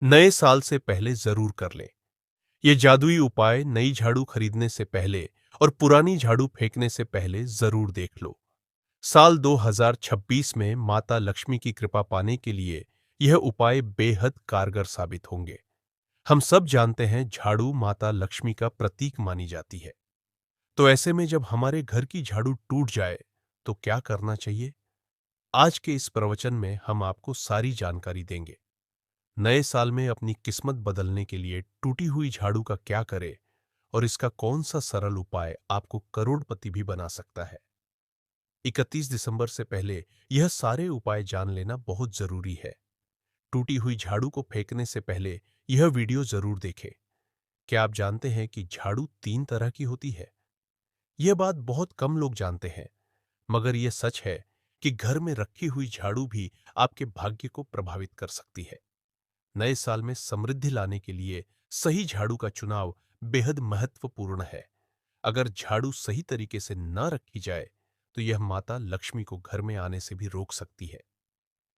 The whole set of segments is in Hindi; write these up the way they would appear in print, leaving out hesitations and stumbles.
नए साल से पहले जरूर कर लें। ये जादुई उपाय नई झाड़ू खरीदने से पहले और पुरानी झाड़ू फेंकने से पहले जरूर देख लो। साल 2026 में माता लक्ष्मी की कृपा पाने के लिए यह उपाय बेहद कारगर साबित होंगे। हम सब जानते हैं झाड़ू माता लक्ष्मी का प्रतीक मानी जाती है। तो ऐसे में जब हमारे घर की झाड़ू टूट जाए तो क्या करना चाहिए? आज के इस प्रवचन में हम आपको सारी जानकारी देंगे। नए साल में अपनी किस्मत बदलने के लिए टूटी हुई झाड़ू का क्या करें और इसका कौन सा सरल उपाय आपको करोड़पति भी बना सकता है। 31 दिसंबर से पहले यह सारे उपाय जान लेना बहुत जरूरी है। टूटी हुई झाड़ू को फेंकने से पहले यह वीडियो जरूर देखें। क्या आप जानते हैं कि झाड़ू 3 तरह की होती है? यह बात बहुत कम लोग जानते हैं, मगर यह सच है कि घर में रखी हुई झाड़ू भी आपके भाग्य को प्रभावित कर सकती है। नए साल में समृद्धि लाने के लिए सही झाड़ू का चुनाव बेहद महत्वपूर्ण है। अगर झाड़ू सही तरीके से न रखी जाए तो यह माता लक्ष्मी को घर में आने से भी रोक सकती है।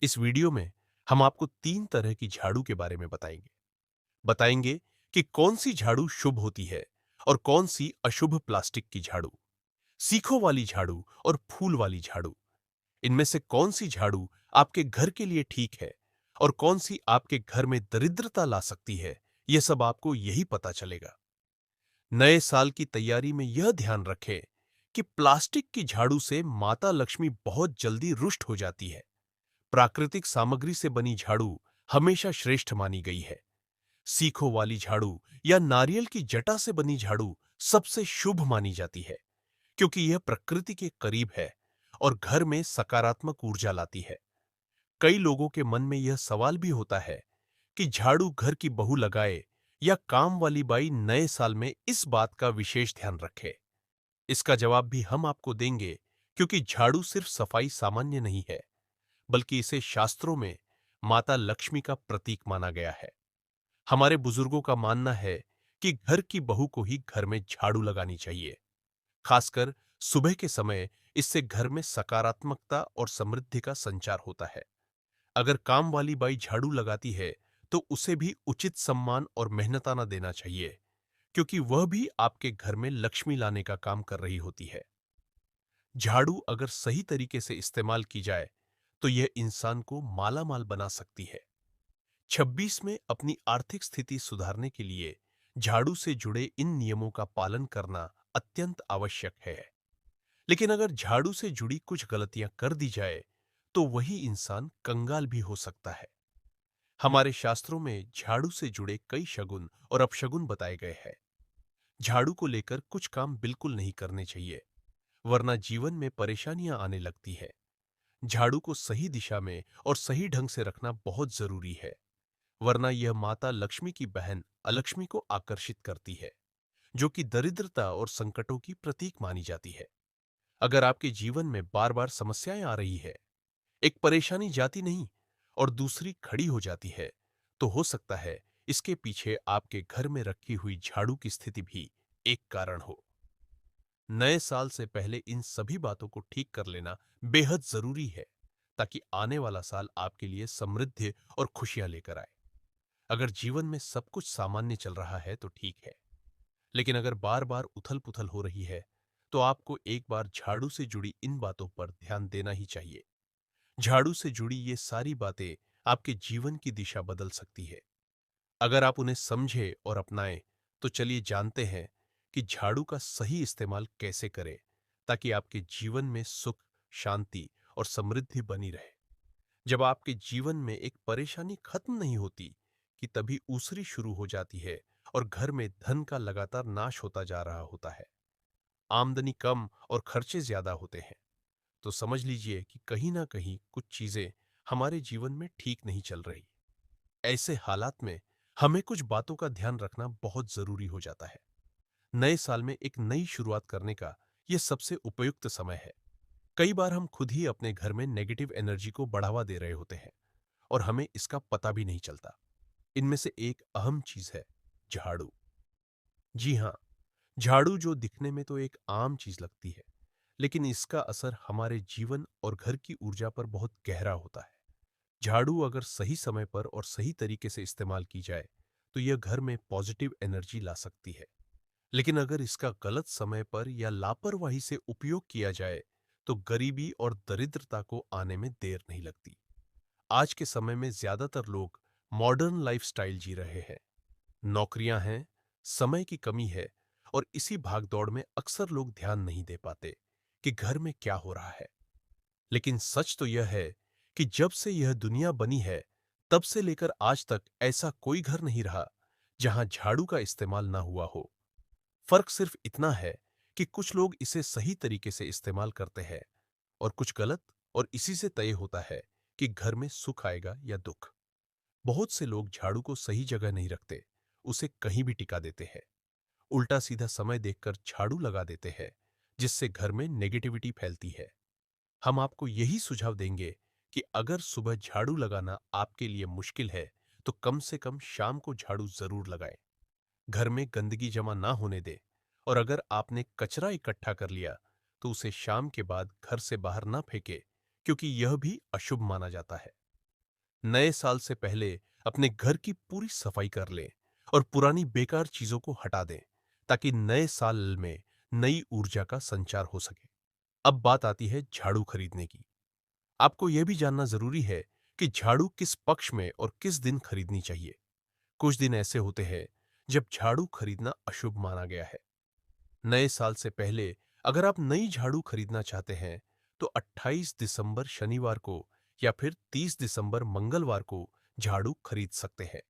इस वीडियो में हम आपको 3 तरह की झाड़ू के बारे में बताएंगे। बताएंगे कि कौन सी झाड़ू शुभ होती है और कौन सी अशुभ प्लास्टिक की झाड़ू, सीखों वाली झाड़ू और फूल वाली झाड़ू। इनमें से कौन सी झाड़ू आपके घर के लिए ठीक है और कौन सी आपके घर में दरिद्रता ला सकती है, यह सब आपको यही पता चलेगा। नए साल की तैयारी में यह ध्यान रखें कि प्लास्टिक की झाड़ू से माता लक्ष्मी बहुत जल्दी रुष्ट हो जाती है। प्राकृतिक सामग्री से बनी झाड़ू हमेशा श्रेष्ठ मानी गई है। सीखों वाली झाड़ू या नारियल की जटा से बनी झाड़ू सबसे शुभ मानी जाती है, क्योंकि यह प्रकृति के करीब है और घर में सकारात्मक ऊर्जा लाती है। कई लोगों के मन में यह सवाल भी होता है कि झाड़ू घर की बहू लगाए या काम वाली बाई नए साल में इस बात का विशेष ध्यान रखे। इसका जवाब भी हम आपको देंगे, क्योंकि झाड़ू सिर्फ सफाई सामान्य नहीं है, बल्कि इसे शास्त्रों में माता लक्ष्मी का प्रतीक माना गया है। हमारे बुजुर्गों का मानना है कि घर की बहू को ही घर में झाड़ू लगानी चाहिए, खासकर सुबह के समय। इससे घर में सकारात्मकता और समृद्धि का संचार होता है। अगर काम वाली बाई झाड़ू लगाती है तो उसे भी उचित सम्मान और मेहनताना देना चाहिए, क्योंकि वह भी आपके घर में लक्ष्मी लाने का काम कर रही होती है। झाड़ू अगर सही तरीके से इस्तेमाल की जाए तो यह इंसान को माला माल बना सकती है। 26 में अपनी आर्थिक स्थिति सुधारने के लिए झाड़ू से जुड़े इन नियमों का पालन करना अत्यंत आवश्यक है। लेकिन अगर झाड़ू से जुड़ी कुछ गलतियां कर दी जाए तो वही इंसान कंगाल भी हो सकता है। हमारे शास्त्रों में झाड़ू से जुड़े कई शगुन और अपशगुन बताए गए हैं। झाड़ू को लेकर कुछ काम बिल्कुल नहीं करने चाहिए, वरना जीवन में परेशानियां आने लगती है। झाड़ू को सही दिशा में और सही ढंग से रखना बहुत जरूरी है, वरना यह माता लक्ष्मी की बहन अलक्ष्मी को आकर्षित करती है, जो कि दरिद्रता और संकटों की प्रतीक मानी जाती है। अगर आपके जीवन में बार बार समस्याएं आ रही है, एक परेशानी जाती नहीं और दूसरी खड़ी हो जाती है, तो हो सकता है इसके पीछे आपके घर में रखी हुई झाड़ू की स्थिति भी एक कारण हो। नए साल से पहले इन सभी बातों को ठीक कर लेना बेहद जरूरी है, ताकि आने वाला साल आपके लिए समृद्धि और खुशियां लेकर आए। अगर जीवन में सब कुछ सामान्य चल रहा है तो ठीक है, लेकिन अगर बार बार उथल पुथल हो रही है तो आपको एक बार झाड़ू से जुड़ी इन बातों पर ध्यान देना ही चाहिए। झाड़ू से जुड़ी ये सारी बातें आपके जीवन की दिशा बदल सकती है। अगर आप उन्हें समझे और अपनाएं तो चलिए जानते हैं कि झाड़ू का सही इस्तेमाल कैसे करें, ताकि आपके जीवन में सुख, शांति और समृद्धि बनी रहे। जब आपके जीवन में एक परेशानी खत्म नहीं होती कि तभी दूसरी शुरू हो जाती है और घर में धन का लगातार नाश होता जा रहा होता है। आमदनी कम और खर्चे ज्यादा होते हैं, तो समझ लीजिए कि कहीं ना कहीं कुछ चीजें हमारे जीवन में ठीक नहीं चल रही। ऐसे हालात में हमें कुछ बातों का ध्यान रखना बहुत जरूरी हो जाता है। नए साल में एक नई शुरुआत करने का यह सबसे उपयुक्त समय है। कई बार हम खुद ही अपने घर में नेगेटिव एनर्जी को बढ़ावा दे रहे होते हैं और हमें इसका पता भी नहीं चलता। इनमें से एक अहम चीज है झाड़ू। जी हाँ, झाड़ू जो दिखने में तो एक आम चीज लगती है, लेकिन इसका असर हमारे जीवन और घर की ऊर्जा पर बहुत गहरा होता है। झाड़ू अगर सही समय पर और सही तरीके से इस्तेमाल की जाए तो यह घर में पॉजिटिव एनर्जी ला सकती है। लेकिन अगर इसका गलत समय पर या लापरवाही से उपयोग किया जाए तो गरीबी और दरिद्रता को आने में देर नहीं लगती। आज के समय में ज्यादातर लोग मॉडर्न लाइफस्टाइल जी रहे हैं। नौकरियां हैं, समय की कमी है और इसी भागदौड़ में अक्सर लोग ध्यान नहीं दे पाते कि घर में क्या हो रहा है। लेकिन सच तो यह है कि जब से यह दुनिया बनी है तब से लेकर आज तक ऐसा कोई घर नहीं रहा जहां झाड़ू का इस्तेमाल ना हुआ हो। फर्क सिर्फ इतना है कि कुछ लोग इसे सही तरीके से इस्तेमाल करते हैं और कुछ गलत, और इसी से तय होता है कि घर में सुख आएगा या दुख। बहुत से लोग झाड़ू को सही जगह नहीं रखते, उसे कहीं भी टिका देते हैं, उल्टा सीधा समय देखकर झाड़ू लगा देते हैं, जिससे घर में नेगेटिविटी फैलती है। हम आपको यही सुझाव देंगे कि अगर सुबह झाड़ू लगाना आपके लिए मुश्किल है तो कम से कम शाम को झाड़ू जरूर लगाएं। घर में गंदगी जमा ना होने दें, और अगर आपने कचरा इकट्ठा कर लिया तो उसे शाम के बाद घर से बाहर ना फेंके, क्योंकि यह भी अशुभ माना जाता है। नए साल से पहले अपने घर की पूरी सफाई कर लें और पुरानी बेकार चीजों को हटा दें, ताकि नए साल में नई ऊर्जा का संचार हो सके। अब बात आती है झाड़ू खरीदने की। आपको यह भी जानना जरूरी है कि झाड़ू किस पक्ष में और किस दिन खरीदनी चाहिए। कुछ दिन ऐसे होते हैं जब झाड़ू खरीदना अशुभ माना गया है। नए साल से पहले अगर आप नई झाड़ू खरीदना चाहते हैं तो 28 दिसंबर शनिवार को या फिर 30 दिसंबर मंगलवार को झाड़ू खरीद सकते हैं।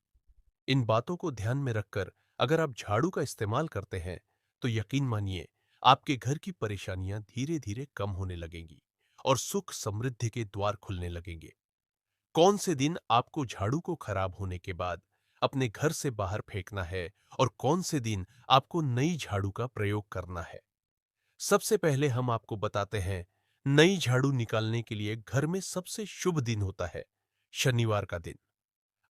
इन बातों को ध्यान में रखकर अगर आप झाड़ू का इस्तेमाल करते हैं तो यकीन मानिए आपके घर की परेशानियां धीरे धीरे कम होने लगेंगी और सुख समृद्धि के द्वार खुलने लगेंगे। कौन से दिन आपको झाड़ू को खराब होने के बाद अपने घर से बाहर फेंकना है और कौन से दिन आपको नई झाड़ू का प्रयोग करना है, सबसे पहले हम आपको बताते हैं। नई झाड़ू निकालने के लिए घर में सबसे शुभ दिन होता है शनिवार का दिन।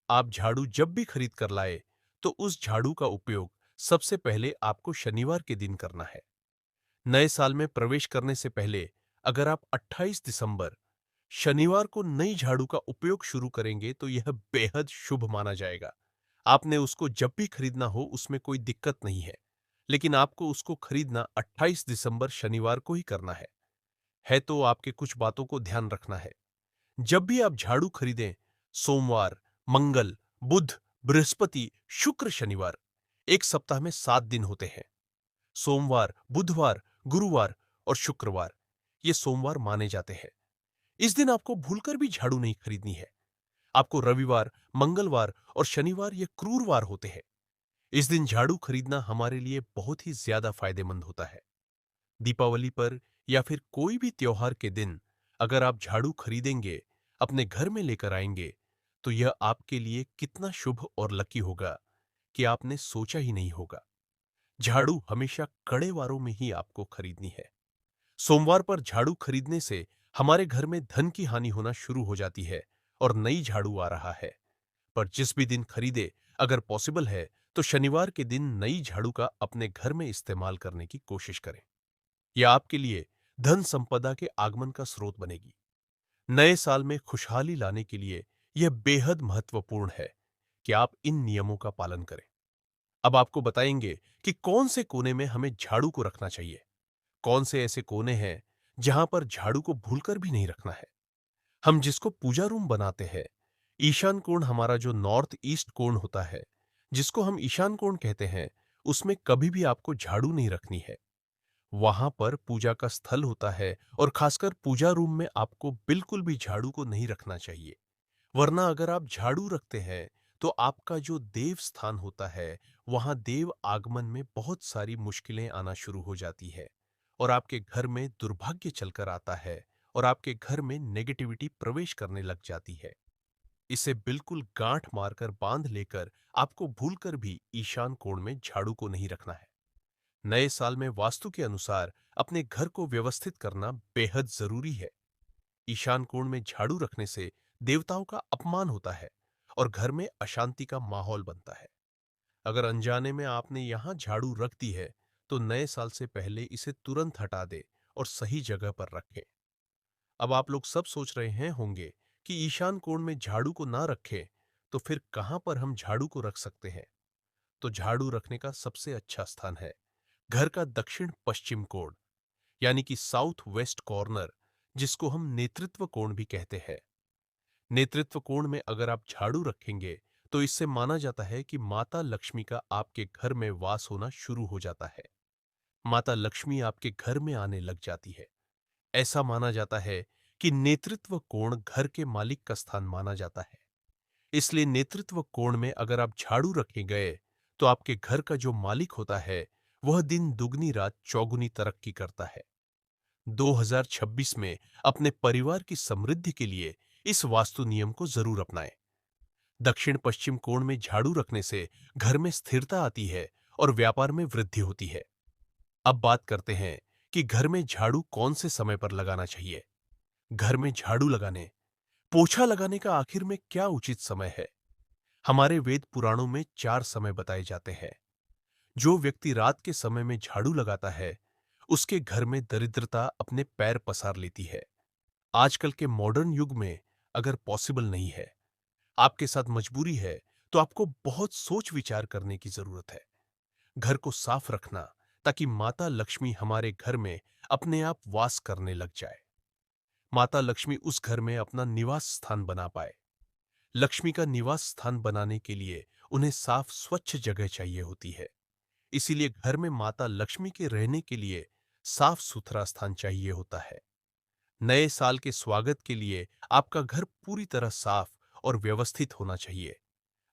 आप झाड़ू जब भी खरीद कर लाए तो उस झाड़ू का उपयोग सबसे पहले आपको शनिवार के दिन करना है। नए साल में प्रवेश करने से पहले अगर आप 28 दिसंबर शनिवार को नई झाड़ू का उपयोग शुरू करेंगे तो यह बेहद शुभ माना जाएगा। आपने उसको जब भी खरीदना हो उसमें कोई दिक्कत नहीं है, लेकिन आपको उसको खरीदना 28 दिसंबर शनिवार को ही करना है तो आपके कुछ बातों को ध्यान रखना है। जब भी आप झाड़ू खरीदें, सोमवार, मंगल, बुध, बृहस्पति, शुक्र, शनिवार, एक सप्ताह में 7 दिन होते हैं। सोमवार, बुधवार, गुरुवार और शुक्रवार ये सोमवार माने जाते हैं। इस दिन आपको भूलकर भी झाड़ू नहीं खरीदनी है। आपको रविवार, मंगलवार और शनिवार ये क्रूरवार होते हैं। इस दिन झाड़ू खरीदना हमारे लिए बहुत ही ज्यादा फायदेमंद होता है। दीपावली पर या फिर कोई भी त्योहार के दिन अगर आप झाड़ू खरीदेंगे, अपने घर में लेकर आएंगे, तो यह आपके लिए कितना शुभ और लकी होगा कि आपने सोचा ही नहीं होगा। झाड़ू हमेशा कड़े वारों में ही आपको खरीदनी है। सोमवार पर झाड़ू खरीदने से हमारे घर में धन की हानि होना शुरू हो जाती है और नई झाड़ू आ रहा है। पर जिस भी दिन खरीदे, अगर पॉसिबल है तो शनिवार के दिन नई झाड़ू का अपने घर में इस्तेमाल करने की कोशिश करें। यह आपके लिए धन संपदा के आगमन का स्रोत बनेगी। नए साल में खुशहाली लाने के लिए यह बेहद महत्वपूर्ण है कि आप इन नियमों का पालन करें। अब आपको बताएंगे कि कौन से कोने में हमें झाड़ू को रखना चाहिए। कौन से ऐसे कोने हैं जहां पर झाड़ू को भूलकर भी नहीं रखना है। हम जिसको पूजा रूम बनाते हैं, ईशान कोण हमारा जो नॉर्थ ईस्ट कोण होता है, जिसको हम ईशान कोण कहते हैं, उसमें कभी भी आपको झाड़ू नहीं रखनी है। वहां पर पूजा का स्थल होता है और खासकर पूजा रूम में आपको बिल्कुल भी झाड़ू को नहीं रखना चाहिए। वरना अगर आप झाड़ू रखते हैं तो आपका जो देव स्थान होता है वहां देव आगमन में बहुत सारी मुश्किलें आना शुरू हो जाती है और आपके घर में दुर्भाग्य चलकर आता है और आपके घर में नेगेटिविटी प्रवेश करने लग जाती है। इसे बिल्कुल गांठ मारकर बांध लेकर आपको भूलकर भी ईशान कोण में झाड़ू को नहीं रखना है। नए साल में वास्तु के अनुसार अपने घर को व्यवस्थित करना बेहद जरूरी है। ईशान कोण में झाड़ू रखने से देवताओं का अपमान होता है और घर में अशांति का माहौल बनता है। अगर अनजाने में आपने यहां झाड़ू रख दी है तो नए साल से पहले इसे तुरंत हटा दे और सही जगह पर रखें। अब आप लोग सब सोच रहे हैं होंगे कि ईशान कोण में झाड़ू को ना रखें, तो फिर कहां पर हम झाड़ू को रख सकते हैं? तो झाड़ू रखने का सबसे अच्छा स्थान है घर का दक्षिण पश्चिम कोण, यानी कि साउथ वेस्ट कॉर्नर, जिसको हम नेतृत्व कोण भी कहते हैं। नेतृत्व कोण में अगर आप झाड़ू रखेंगे तो इससे माना जाता है कि माता लक्ष्मी का आपके घर में वास होना शुरू हो जाता है। माता लक्ष्मी आपके घर में आने लग जाती है। ऐसा माना जाता है कि नेतृत्व कोण घर के मालिक का स्थान माना जाता है। इसलिए नेतृत्व कोण में अगर आप झाड़ू रखे गए तो आपके घर का जो मालिक होता है वह दिन दुगनी रात चौगुनी तरक्की करता है। 2026 में अपने परिवार की समृद्धि के लिए इस वास्तु नियम को जरूर अपनाएं। दक्षिण पश्चिम कोण में झाड़ू रखने से घर में स्थिरता आती है और व्यापार में वृद्धि होती है। अब बात करते हैं कि घर में झाड़ू कौन से समय पर लगाना चाहिए। घर में झाड़ू लगाने, पोछा लगाने का आखिर में क्या उचित समय है? हमारे वेद पुराणों में 4 समय बताए जाते हैं। जो व्यक्ति रात के समय में झाड़ू लगाता है उसके घर में दरिद्रता अपने पैर पसार लेती है। आजकल के मॉडर्न युग में अगर पॉसिबल नहीं है, आपके साथ मजबूरी है, तो आपको बहुत सोच विचार करने की जरूरत है। घर को साफ रखना ताकि माता लक्ष्मी हमारे घर में अपने आप वास करने लग जाए। माता लक्ष्मी उस घर में अपना निवास स्थान बना पाए। लक्ष्मी का निवास स्थान बनाने के लिए उन्हें साफ स्वच्छ जगह चाहिए होती है। इसीलिए घर में माता लक्ष्मी के रहने के लिए साफ सुथरा स्थान चाहिए होता है। नए साल के स्वागत के लिए आपका घर पूरी तरह साफ और व्यवस्थित होना चाहिए।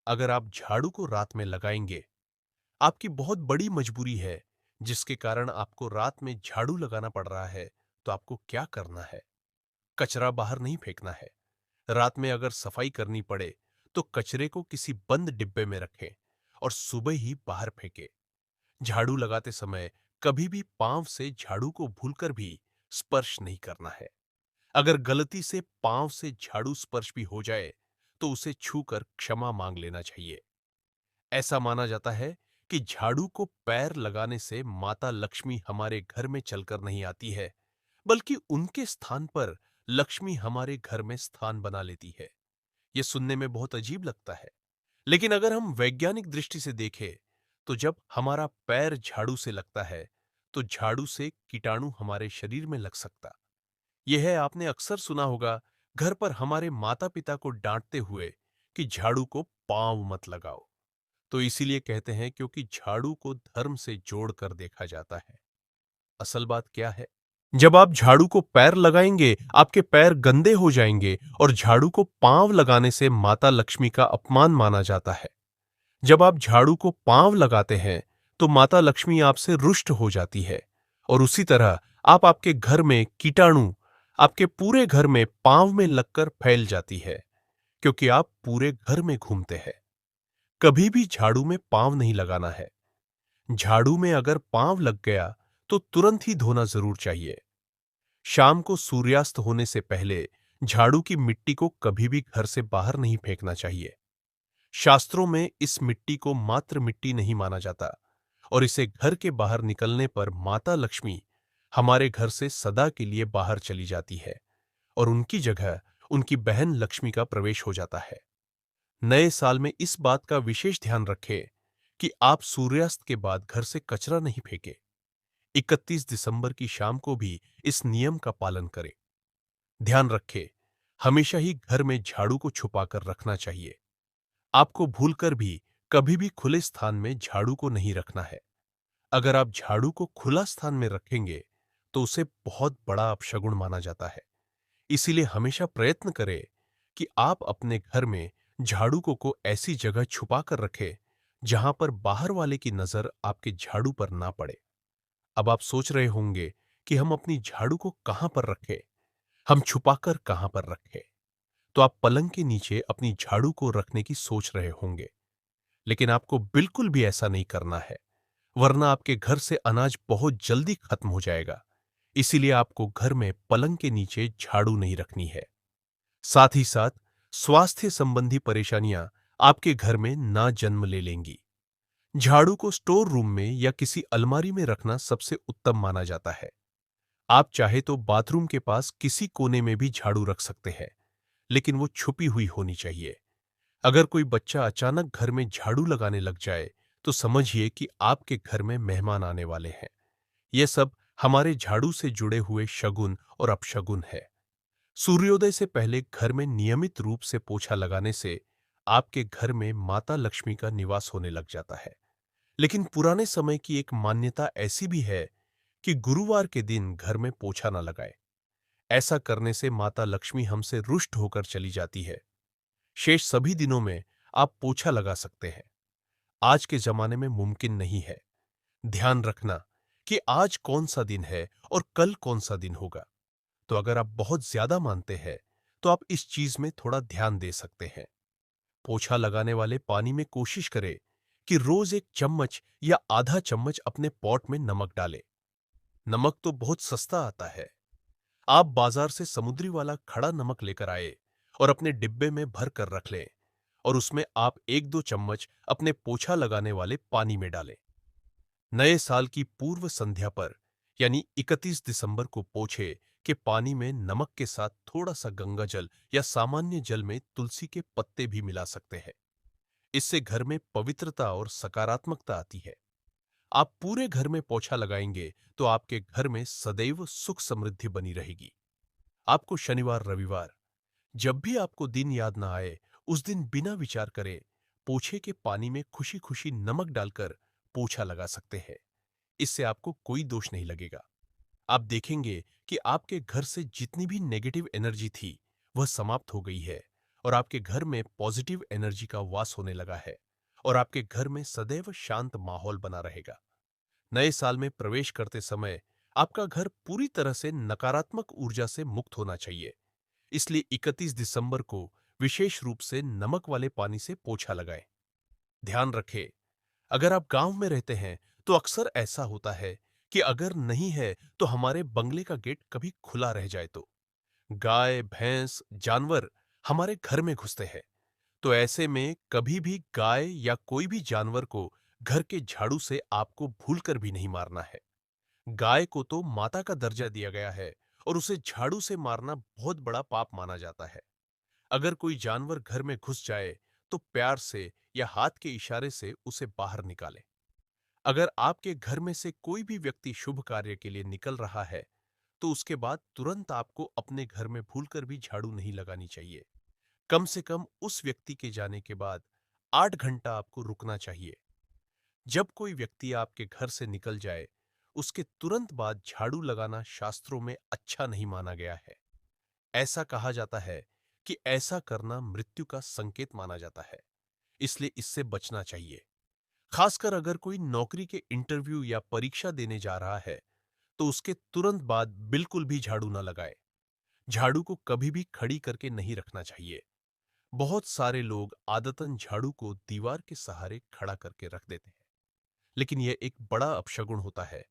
अगर आप झाड़ू को रात में लगाएंगे, आपकी बहुत बड़ी मजबूरी है जिसके कारण आपको रात में झाड़ू लगाना पड़ रहा है, तो आपको क्या करना है? कचरा बाहर नहीं फेंकना है। रात में अगर सफाई करनी पड़े तो कचरे को किसी बंद डिब्बे में रखें और सुबह ही बाहर फेंकें। झाड़ू लगाते समय कभी भी पांव से झाड़ू को भूलकर भी स्पर्श नहीं करना है। अगर गलती से पांव से झाड़ू स्पर्श भी हो जाए तो उसे छूकर क्षमा मांग लेना चाहिए। ऐसा माना जाता है कि झाड़ू को पैर लगाने से माता लक्ष्मी हमारे घर में चलकर नहीं आती है, बल्कि उनके स्थान पर लक्ष्मी हमारे घर में स्थान बना लेती है। यह सुनने में बहुत अजीब लगता है, लेकिन अगर हम वैज्ञानिक दृष्टि से देखें तो जब हमारा पैर झाड़ू से लगता है तो झाड़ू से कीटाणु हमारे शरीर में लग सकता। यह है, आपने अक्सर सुना होगा घर पर हमारे माता पिता को डांटते हुए कि झाड़ू को पांव मत लगाओ। तो इसीलिए कहते हैं क्योंकि झाड़ू को धर्म से जोड़कर देखा जाता है। असल बात क्या है? जब आप झाड़ू को पैर लगाएंगे आपके पैर गंदे हो जाएंगे और झाड़ू को पांव लगाने से माता लक्ष्मी का अपमान माना जाता है। जब आप झाड़ू को पांव लगाते हैं तो माता लक्ष्मी आपसे रुष्ट हो जाती है और उसी तरह आप आपके घर में कीटाणु आपके पूरे घर में पांव में लगकर फैल जाती है, क्योंकि आप पूरे घर में घूमते हैं। कभी भी झाड़ू में पांव नहीं लगाना है। झाड़ू में अगर पांव लग गया तो तुरंत ही धोना जरूर चाहिए। शाम को सूर्यास्त होने से पहले झाड़ू की मिट्टी को कभी भी घर से बाहर नहीं फेंकना चाहिए। शास्त्रों में इस मिट्टी को मात्र मिट्टी नहीं माना जाता और इसे घर के बाहर निकलने पर माता लक्ष्मी हमारे घर से सदा के लिए बाहर चली जाती है और उनकी जगह उनकी बहन लक्ष्मी का प्रवेश हो जाता है। नए साल में इस बात का विशेष ध्यान रखें कि आप सूर्यास्त के बाद घर से कचरा नहीं फेंकें। 31 दिसंबर की शाम को भी इस नियम का पालन करें। ध्यान रखें, हमेशा ही घर में झाड़ू को छुपाकर रखना चाहिए। आपको भूलकर भी कभी भी खुले स्थान में झाड़ू को नहीं रखना है। अगर आप झाड़ू को खुला स्थान में रखेंगे तो उसे बहुत बड़ा अपशगुन माना जाता है। इसीलिए हमेशा प्रयत्न करें कि आप अपने घर में झाड़ू को ऐसी जगह छुपा कर रखें जहां पर बाहर वाले की नजर आपके झाड़ू पर ना पड़े। अब आप सोच रहे होंगे कि हम अपनी झाड़ू को कहां पर रखें, हम छुपाकर कहां पर रखें। तो आप पलंग के नीचे अपनी झाड़ू को रखने की सोच रहे होंगे, लेकिन आपको बिल्कुल भी ऐसा नहीं करना है, वरना आपके घर से अनाज बहुत जल्दी खत्म हो जाएगा। इसीलिए आपको घर में पलंग के नीचे झाड़ू नहीं रखनी है। साथ ही साथ स्वास्थ्य संबंधी परेशानियां आपके घर में ना जन्म ले लेंगी। झाड़ू को स्टोर रूम में या किसी अलमारी में रखना सबसे उत्तम माना जाता है। आप चाहे तो बाथरूम के पास किसी कोने में भी झाड़ू रख सकते हैं, लेकिन वो छुपी हुई होनी चाहिए। अगर कोई बच्चा अचानक घर में झाड़ू लगाने लग जाए, तो समझिए कि आपके घर में मेहमान आने वाले हैं। यह सब हमारे झाड़ू से जुड़े हुए शगुन और अपशगुन है। सूर्योदय से पहले घर में नियमित रूप से पोछा लगाने से आपके घर में माता लक्ष्मी का निवास होने लग जाता है। लेकिन पुराने समय की एक मान्यता ऐसी भी है कि गुरुवार के दिन घर में पोछा न लगाए। ऐसा करने से माता लक्ष्मी हमसे रुष्ट होकर चली जाती है। शेष सभी दिनों में आप पोछा लगा सकते हैं। आज के जमाने में मुमकिन नहीं है। ध्यान रखना कि आज कौन सा दिन है और कल कौन सा दिन होगा। तो अगर आप बहुत ज्यादा मानते हैं, तो आप इस चीज में थोड़ा ध्यान दे सकते हैं। पोछा लगाने वाले पानी में कोशिश करें कि रोज 1 चम्मच या आधा चम्मच अपने पॉट में नमक डालें। नमक तो बहुत सस्ता आता है। आप बाजार से समुद्री वाला खड़ा नमक लेकर आए और अपने डिब्बे में भर कर रख लें, और उसमें आप 1-2 चम्मच अपने पोछा लगाने वाले पानी में डालें। नए साल की पूर्व संध्या पर, यानी 31 दिसंबर को पोछे के पानी में नमक के साथ थोड़ा सा गंगा जल या सामान्य जल में तुलसी के पत्ते भी मिला सकते हैं। इससे घर में पवित्रता और सकारात्मकता आती है। आप पूरे घर में पोछा लगाएंगे तो आपके घर में सदैव सुख समृद्धि बनी रहेगी। आपको शनिवार रविवार, जब भी आपको दिन याद ना आए, उस दिन बिना विचार करे पोछे के पानी में खुशी खुशी नमक डालकर पोछा लगा सकते हैं। इससे आपको कोई दोष नहीं लगेगा। आप देखेंगे कि आपके घर से जितनी भी नेगेटिव एनर्जी थी, वह समाप्त हो गई है, और आपके घर में पॉजिटिव एनर्जी का वास होने लगा है, और आपके घर में सदैव शांत माहौल बना रहेगा। नए साल में प्रवेश करते समय आपका घर पूरी तरह से नकारात्मक ऊर्जा से मुक्त होना चाहिए। इसलिए 31 दिसंबर को विशेष रूप से नमक वाले पानी से पोछा लगाएं। ध्यान रखें, अगर आप गांव में रहते हैं तो अक्सर ऐसा होता है कि अगर नहीं है तो हमारे बंगले का गेट कभी खुला रह जाए तो गाय भैंस जानवर हमारे घर में घुसते हैं। तो ऐसे में कभी भी गाय या कोई भी जानवर को घर के झाड़ू से आपको भूलकर भी नहीं मारना है। गाय को तो माता का दर्जा दिया गया है, और उसे झाड़ू से मारना बहुत बड़ा पाप माना जाता है। अगर कोई जानवर घर में घुस जाए तो प्यार से या हाथ के इशारे से उसे बाहर निकालें। अगर आपके घर में से कोई भी व्यक्ति शुभ कार्य के लिए निकल रहा है, तो उसके बाद तुरंत आपको अपने घर में भूलकर भी झाड़ू नहीं लगानी चाहिए। कम से कम उस व्यक्ति के जाने के बाद 8 घंटा आपको रुकना चाहिए। जब कोई व्यक्ति आपके घर से निकल जाए, उसके तुरंत बाद झाड़ू लगाना शास्त्रों में अच्छा नहीं माना गया है। ऐसा कहा जाता है कि ऐसा करना मृत्यु का संकेत माना जाता है, इसलिए इससे बचना चाहिए। खासकर अगर कोई नौकरी के इंटरव्यू या परीक्षा देने जा रहा है, तो उसके तुरंत बाद बिल्कुल भी झाड़ू न लगाए। झाड़ू को कभी भी खड़ी करके नहीं रखना चाहिए। बहुत सारे लोग आदतन झाड़ू को दीवार के सहारे खड़ा करके रख देते हैं, लेकिन यह एक बड़ा अपशगुन होता है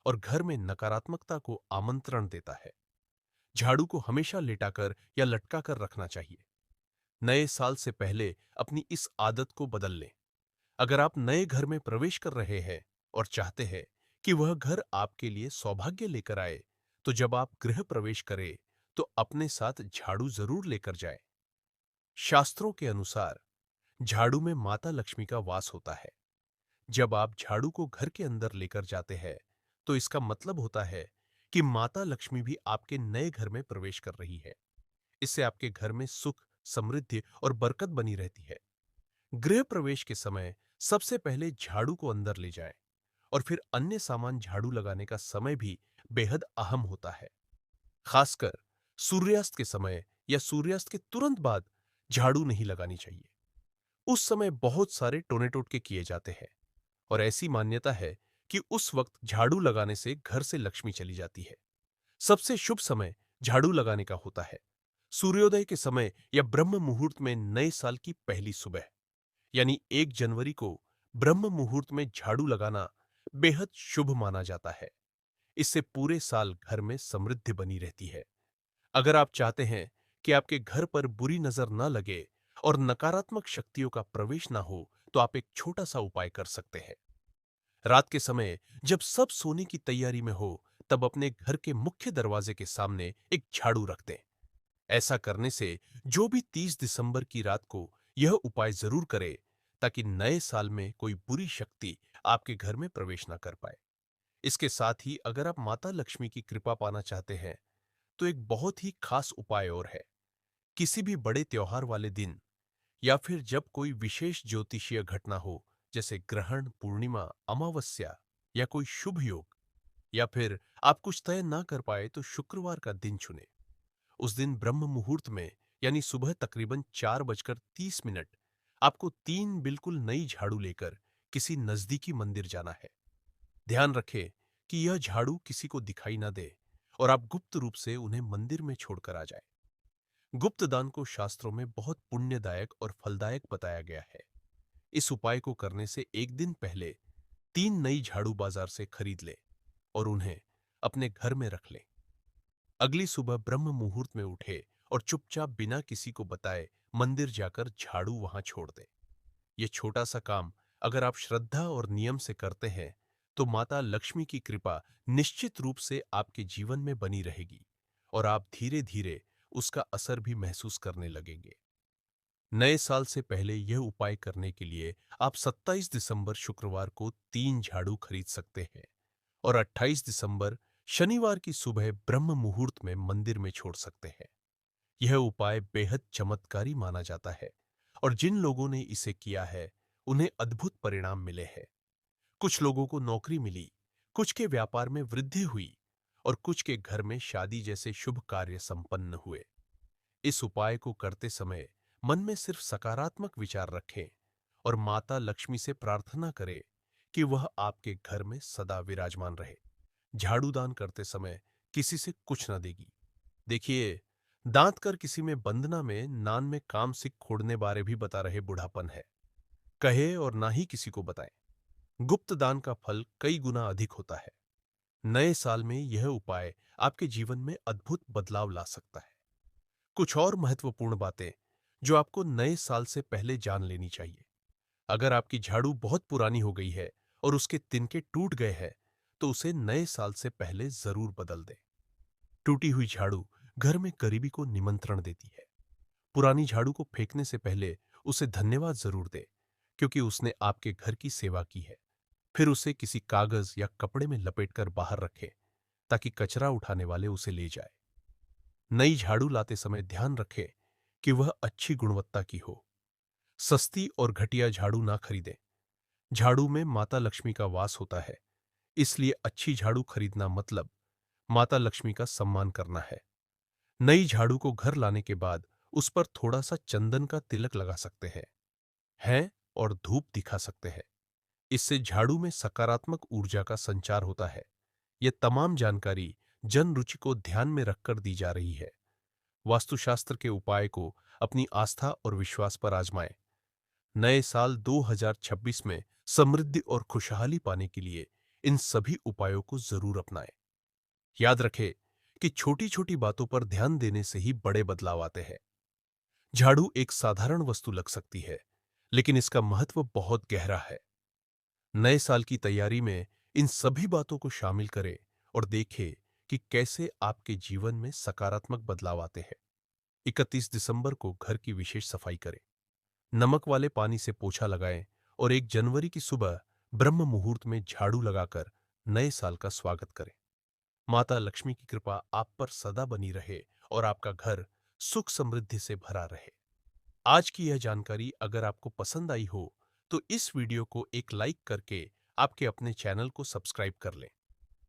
और घर में नकारात्मकता को आमंत्रण देता है। झाड़ू को हमेशा लेटाकर या लटकाकर रखना चाहिए। नए साल से पहले अपनी इस आदत को बदल लें। अगर आप नए घर में प्रवेश कर रहे हैं और चाहते हैं कि वह घर आपके लिए सौभाग्य लेकर आए, तो जब आप गृह प्रवेश करें, तो अपने साथ झाड़ू जरूर लेकर जाएं। शास्त्रों के अनुसार झाड़ू में माता लक्ष्मी का वास होता है। जब आप झाड़ू को घर के अंदर लेकर जाते हैं, तो इसका मतलब होता है कि माता लक्ष्मी भी आपके नए घर में प्रवेश कर रही है। इससे आपके घर में सुख, समृद्धि और बरकत बनी रहती है। गृह प्रवेश के समय सबसे पहले झाड़ू को अंदर ले जाएं, और फिर अन्य सामान झाड़ू लगाने का समय भी बेहद अहम होता है। खासकर सूर्यास्त के समय या सूर्यास्त के तुरंत बाद झाड़ू नहीं लगानी चाहिए। उस समय बहुत सारे टोने टोटके किए जाते हैं, और ऐसी मान्यता है कि उस वक्त झाड़ू लगाने से घर से लक्ष्मी चली जाती है। सबसे शुभ समय झाड़ू लगाने का होता है सूर्योदय के समय या ब्रह्म मुहूर्त में नए साल की पहली सुबह, यानी 1 जनवरी को ब्रह्म मुहूर्त में झाड़ू लगाना बेहद शुभ माना जाता है। इससे पूरे साल घर में समृद्धि बनी रहती है। अगर आप चाहते हैं कि आपके घर पर बुरी नजर न लगे और नकारात्मक शक्तियों का प्रवेश ना हो, तो आप एक छोटा सा उपाय कर सकते हैं। रात के समय जब सब सोने की तैयारी में हो, तब अपने घर के मुख्य दरवाजे के सामने एक झाड़ू रख दें। ऐसा करने से जो भी 30 दिसंबर की रात को यह उपाय जरूर करे ताकि नए साल में कोई बुरी शक्ति आपके घर में प्रवेश न कर पाए। इसके साथ ही अगर आप माता लक्ष्मी की कृपा पाना चाहते हैं तो एक बहुत ही खास उपाय और है। किसी भी बड़े त्योहार वाले दिन या फिर जब कोई विशेष ज्योतिषीय घटना हो, जैसे ग्रहण, पूर्णिमा, अमावस्या या कोई शुभ योग, या फिर आप कुछ तय ना कर पाए तो शुक्रवार का दिन चुने। उस दिन ब्रह्म मुहूर्त में यानी सुबह तकरीबन 4:30 आपको 3 बिल्कुल नई झाड़ू लेकर किसी नजदीकी मंदिर जाना है। ध्यान रखें कि यह झाड़ू किसी को दिखाई ना दे और आप गुप्त रूप से उन्हें मंदिर में छोड़कर आ जाए। गुप्त दान को शास्त्रों में बहुत पुण्यदायक और फलदायक बताया गया है। इस उपाय को करने से एक दिन पहले 3 नई झाड़ू बाजार से खरीद ले और उन्हें अपने घर में रख लें। अगली सुबह ब्रह्म मुहूर्त में उठे और चुपचाप बिना किसी को बताए मंदिर जाकर झाड़ू वहां छोड़ दें। यह छोटा सा काम अगर आप श्रद्धा और नियम से करते हैं तो माता लक्ष्मी की कृपा निश्चित रूप से आपके जीवन में बनी रहेगी और आप धीरे धीरे उसका असर भी महसूस करने लगेंगे। नए साल से पहले यह उपाय करने के लिए आप 27 दिसंबर शुक्रवार को 3 झाड़ू खरीद सकते हैं और 28 दिसंबर शनिवार की सुबह ब्रह्म मुहूर्त में मंदिर में छोड़ सकते हैं। यह उपाय बेहद चमत्कारी माना जाता है और जिन लोगों ने इसे किया है उन्हें अद्भुत परिणाम मिले हैं। कुछ लोगों को नौकरी मिली, कुछ के व्यापार में वृद्धि हुई और कुछ के घर में शादी जैसे शुभ कार्य संपन्न हुए। इस उपाय को करते समय मन में सिर्फ सकारात्मक विचार रखें और माता लक्ष्मी से प्रार्थना करें कि वह आपके घर में सदा विराजमान रहे। झाड़ू दान करते समय किसी से कुछ न देगी। देखिए, दांत कर किसी में बंदना में नान में काम सिक खोड़ने बारे भी बता रहे बुढ़ापन है। कहे और ना ही किसी को बताएं। गुप्त दान का फल कई गुना अधिक होता है। नए साल में यह उपाय आपके जीवन में अद्भुत बदलाव ला सकता है। कुछ और महत्वपूर्ण बातें जो आपको नए साल से पहले जान लेनी चाहिए। अगर आपकी झाड़ू बहुत पुरानी हो गई है और उसके तिनके टूट गए हैं तो उसे नए साल से पहले जरूर बदल दें। टूटी हुई झाड़ू घर में गरीबी को निमंत्रण देती है। पुरानी झाड़ू को फेंकने से पहले उसे धन्यवाद जरूर दें क्योंकि उसने आपके घर की सेवा की है। फिर उसे किसी कागज या कपड़े में लपेटकर बाहर रखें ताकि कचरा उठाने वाले उसे ले जाए। नई झाड़ू लाते समय ध्यान रखें कि वह अच्छी गुणवत्ता की हो। सस्ती और घटिया झाड़ू ना खरीदें। झाड़ू में माता लक्ष्मी का वास होता है, इसलिए अच्छी झाड़ू खरीदना मतलब माता लक्ष्मी का सम्मान करना है। नई झाड़ू को घर लाने के बाद उस पर थोड़ा सा चंदन का तिलक लगा सकते हैं और धूप दिखा सकते हैं। इससे झाड़ू में सकारात्मक ऊर्जा का संचार होता है। यह तमाम जानकारी जन रुचि को ध्यान में रखकर दी जा रही है। वास्तुशास्त्र के उपाय को अपनी आस्था और विश्वास पर आजमाएं। नए साल 2026 में समृद्धि और खुशहाली पाने के लिए इन सभी उपायों को जरूर अपनाएं। याद रखें कि छोटी छोटी बातों पर ध्यान देने से ही बड़े बदलाव आते हैं। झाड़ू एक साधारण वस्तु लग सकती है, लेकिन इसका महत्व बहुत गहरा है। नए साल की तैयारी में इन सभी बातों को शामिल करें और देखें कि कैसे आपके जीवन में सकारात्मक बदलाव आते हैं। 31 दिसंबर को घर की विशेष सफाई करें, नमक वाले पानी से पोछा लगाएं और 1 जनवरी की सुबह ब्रह्म मुहूर्त में झाड़ू लगाकर नए साल का स्वागत करें। माता लक्ष्मी की कृपा आप पर सदा बनी रहे और आपका घर सुख समृद्धि से भरा रहे। आज की यह जानकारी अगर आपको पसंद आई हो तो इस वीडियो को एक लाइक करके आपके अपने चैनल को सब्सक्राइब कर लें।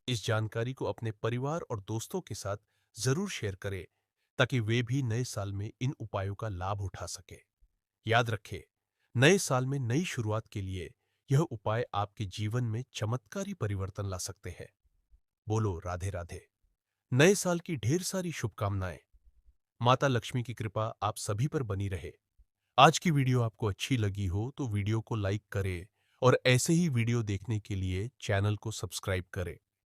इस जानकारी को अपने परिवार और दोस्तों के साथ जरूर शेयर करें ताकि वे भी नए साल में इन उपायों का लाभ उठा सके। याद रखें, नए साल में नई शुरुआत के लिए यह उपाय आपके जीवन में चमत्कारी परिवर्तन ला सकते हैं। बोलो राधे राधे। नए साल की ढेर सारी शुभकामनाएं। माता लक्ष्मी की कृपा आप सभी पर बनी रहे। आज की वीडियो आपको अच्छी लगी हो तो वीडियो को लाइक करें और ऐसे ही वीडियो देखने के लिए चैनल को सब्सक्राइब करें।